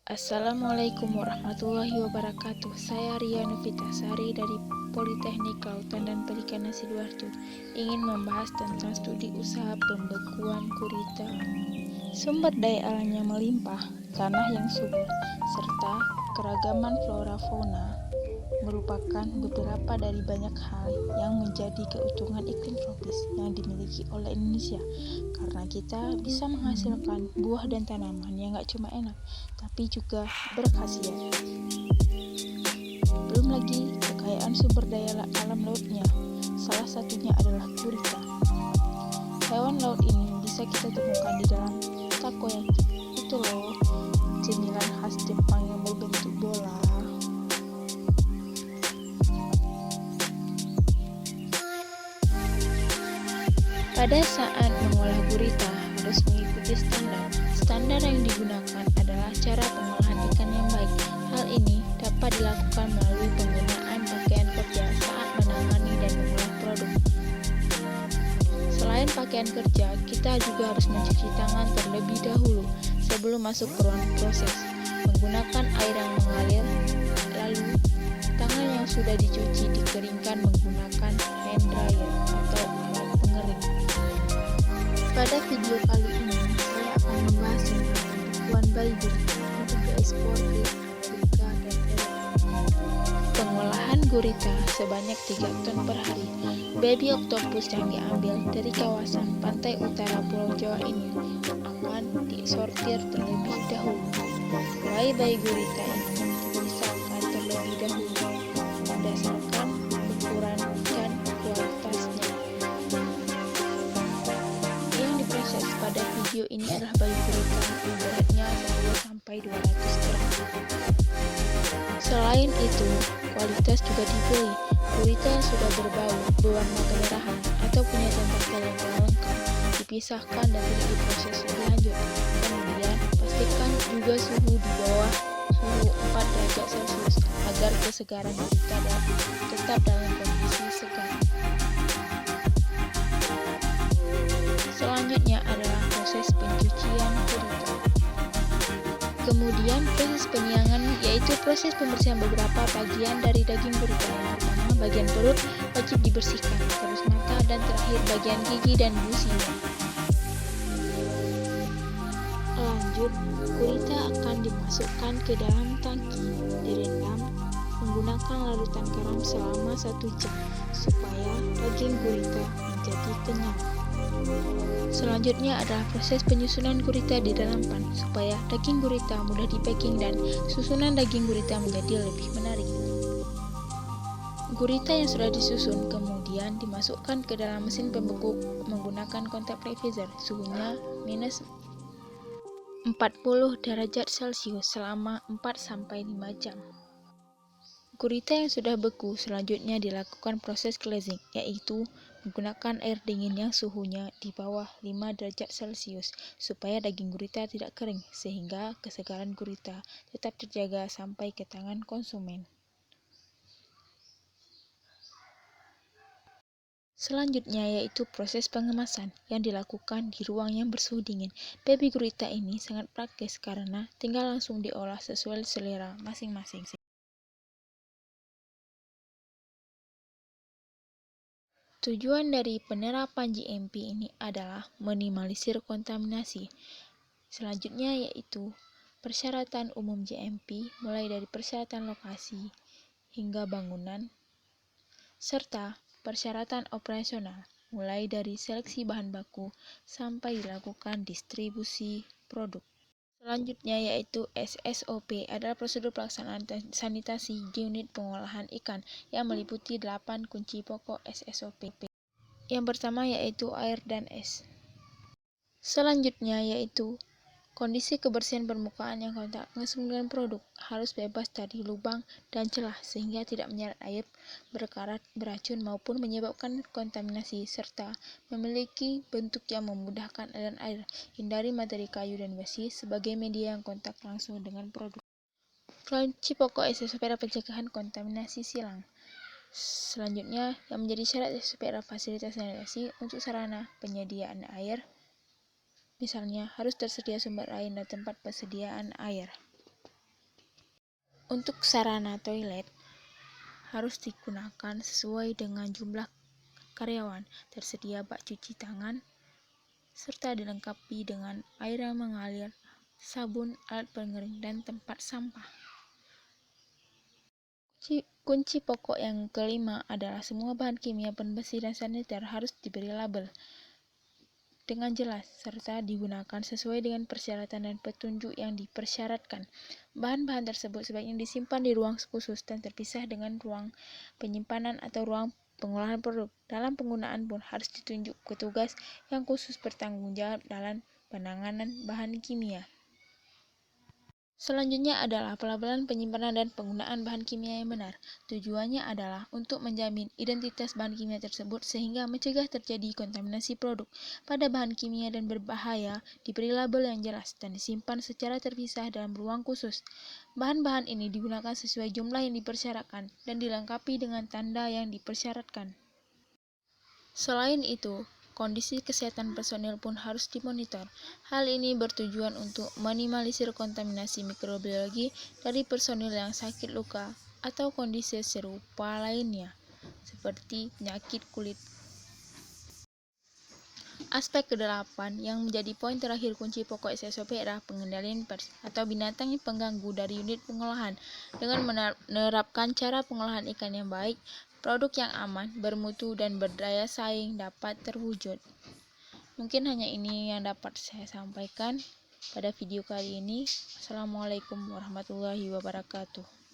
Assalamualaikum warahmatullahi wabarakatuh. Saya Ria Novitasari dari Politeknik Kelautan dan Perikanan Sidoarjo ingin membahas tentang studi usaha pembekuan gurita. Sumber daya alamnya melimpah, tanah yang subur, serta keragaman flora fauna merupakan beberapa dari banyak hal yang menjadi keuntungan iklim tropis yang dimiliki oleh Indonesia, karena kita bisa menghasilkan buah dan tanaman yang gak cuma enak, tapi juga berkhasiat. Belum lagi kekayaan sumber daya alam lautnya, salah satunya adalah gurita. Hewan laut ini bisa kita temukan di dalam takoyaki. Itu loh, cemilan khas Jepang yang berbentuk bola. Pada saat mengolah gurita harus mengikuti standar yang digunakan adalah cara pengolahan ikan yang baik. Hal ini dapat dilakukan melalui penggunaan pakaian kerja saat menangani dan mengolah produk. Selain pakaian kerja, kita juga harus mencuci tangan terlebih dahulu sebelum masuk ke ruang proses menggunakan air yang mengalir, lalu tangan yang sudah dicuci dikeringkan menggunakan hand dryer atau alat pengering. Pada video kali ini, saya akan membahas tentang pembekuan bayi gurita untuk diekspor ke Afrika dan Eropa. Pengolahan gurita sebanyak 3 ton per hari. Baby octopus yang diambil dari kawasan pantai utara Pulau Jawa ini akan disortir terlebih dahulu. Bayi gurita ini dipisahkan terlebih dahulu berdasarkan ukuran dan kualitasnya. Yang diproses pada video ini adalah bayi gurita yang beratnya 10-200 gram. Selain itu, kualitas juga dipilih. Gurita yang sudah berbau, berwarna kemerahan, atau punya temperatur yang kurang lengkap dipisahkan dan tidak diproses lebih lanjut. Kemudian, pastikan juga suhu di bawah suhu 4 derajat Celcius agar kesegaran gurita tetap dalam kondisi segar. Selanjutnya adalah proses pencucian gurita. Kemudian proses penyiangan, yaitu proses pembersihan beberapa bagian dari daging gurita. Yang pertama, bagian perut wajib dibersihkan, terus mata, dan terakhir bagian gigi dan gusinya. Lanjut, gurita akan dimasukkan ke dalam tangki, direndam menggunakan larutan garam selama 1 jam supaya daging gurita menjadi kenyal. Selanjutnya adalah proses penyusunan gurita di dalam pan supaya daging gurita mudah dipacking dan susunan daging gurita menjadi lebih menarik. Gurita yang sudah disusun kemudian dimasukkan ke dalam mesin pembekuk menggunakan contact freezer, suhunya minus 40 derajat Celcius selama 4-5 jam. Gurita yang sudah beku selanjutnya dilakukan proses glazing, yaitu menggunakan air dingin yang suhunya di bawah 5 derajat Celcius supaya daging gurita tidak kering sehingga kesegaran gurita tetap terjaga sampai ke tangan konsumen. Selanjutnya yaitu proses pengemasan yang dilakukan di ruang yang bersuhu dingin. Baby gurita ini sangat praktis karena tinggal langsung diolah sesuai selera masing-masing. Tujuan dari penerapan GMP ini adalah minimalisir kontaminasi. Selanjutnya yaitu persyaratan umum GMP mulai dari persyaratan lokasi hingga bangunan, serta persyaratan operasional mulai dari seleksi bahan baku sampai dilakukan distribusi produk. Selanjutnya yaitu SSOP adalah prosedur pelaksanaan sanitasi di unit pengolahan ikan yang meliputi 8 kunci pokok SSOP. Yang pertama yaitu air dan es. Selanjutnya yaitu kondisi kebersihan permukaan yang kontak langsung dengan produk harus bebas dari lubang dan celah sehingga tidak menyeret air, berkarat, beracun maupun menyebabkan kontaminasi serta memiliki bentuk yang memudahkan aliran air. Hindari materi kayu dan besi sebagai media yang kontak langsung dengan produk. Kunci pokok SSOP adalah pencegahan kontaminasi silang. Selanjutnya yang menjadi syarat SSOP adalah fasilitas sanitasi untuk sarana penyediaan air. Misalnya, harus tersedia sumber air dan tempat persediaan air. Untuk sarana toilet harus digunakan sesuai dengan jumlah karyawan, tersedia bak cuci tangan, serta dilengkapi dengan air yang mengalir, sabun, alat pengering, dan tempat sampah. Kunci pokok yang kelima adalah semua bahan kimia pembersih dan saniter harus diberi label dengan jelas, serta digunakan sesuai dengan persyaratan dan petunjuk yang dipersyaratkan. Bahan-bahan tersebut sebaiknya disimpan di ruang khusus dan terpisah dengan ruang penyimpanan atau ruang pengolahan produk. Dalam penggunaan pun harus ditunjuk petugas yang khusus bertanggung jawab dalam penanganan bahan kimia. Selanjutnya adalah pelabelan penyimpanan dan penggunaan bahan kimia yang benar. Tujuannya adalah untuk menjamin identitas bahan kimia tersebut sehingga mencegah terjadi kontaminasi produk. Pada bahan kimia dan berbahaya diberi label yang jelas dan disimpan secara terpisah dalam ruang khusus. Bahan-bahan ini digunakan sesuai jumlah yang dipersyaratkan dan dilengkapi dengan tanda yang dipersyaratkan. Selain itu, kondisi kesehatan personil pun harus dimonitor. Hal ini bertujuan untuk minimalisir kontaminasi mikrobiologi dari personil yang sakit luka atau kondisi serupa lainnya, seperti penyakit kulit. Aspek ke-8 yang menjadi poin terakhir kunci pokok SSOP adalah pengendalian pers atau binatang yang pengganggu dari unit pengolahan. Dengan menerapkan cara pengolahan ikan yang baik, produk yang aman, bermutu, dan berdaya saing dapat terwujud. Mungkin hanya ini yang dapat saya sampaikan pada video kali ini. Assalamualaikum warahmatullahi wabarakatuh.